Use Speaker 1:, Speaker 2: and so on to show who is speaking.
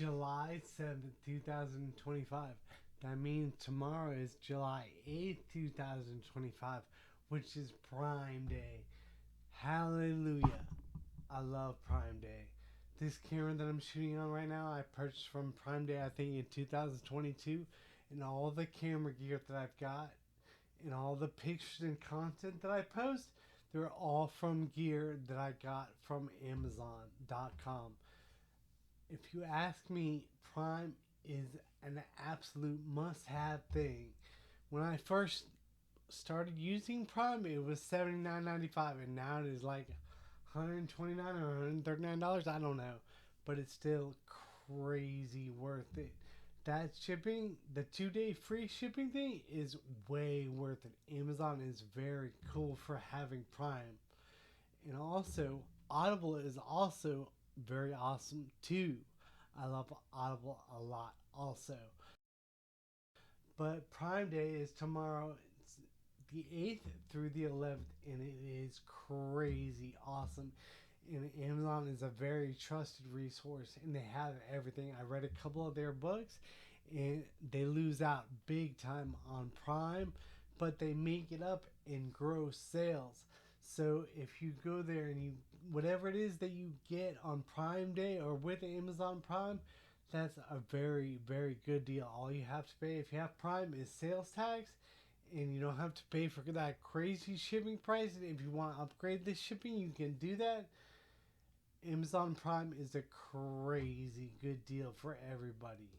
Speaker 1: July 7th, 2025. That means tomorrow is July 8th, 2025, which is Prime Day. Hallelujah. I love Prime Day. This camera that I'm shooting on right now, I purchased from Prime Day, I think, in 2022. And all the camera gear that I've got, and all the pictures and content that I post, they're all from gear that I got from Amazon.com. If you ask me, Prime is an absolute must have thing. When I first started using Prime, it was $79.95, and now it is like $129 or $139. I don't know, but it's still crazy worth it. That shipping, the 2 day free shipping thing, is way worth it. Amazon is very cool for having Prime. And also, Audible is also very awesome too. I love Audible a lot also. But Prime Day is tomorrow. It's the 8th through the 11th, and it is crazy awesome. And Amazon is a very trusted resource, and they have everything. I read a couple of their books, and they lose out big time on Prime, but they make it up in gross sales. So if you go there and you, whatever it is that you get on Prime Day or with Amazon Prime, that's a very, very good deal. All you have to pay if you have Prime is sales tax, and you don't have to pay for that crazy shipping price. And if you want to upgrade the shipping, you can do that. Amazon Prime is a crazy good deal for everybody.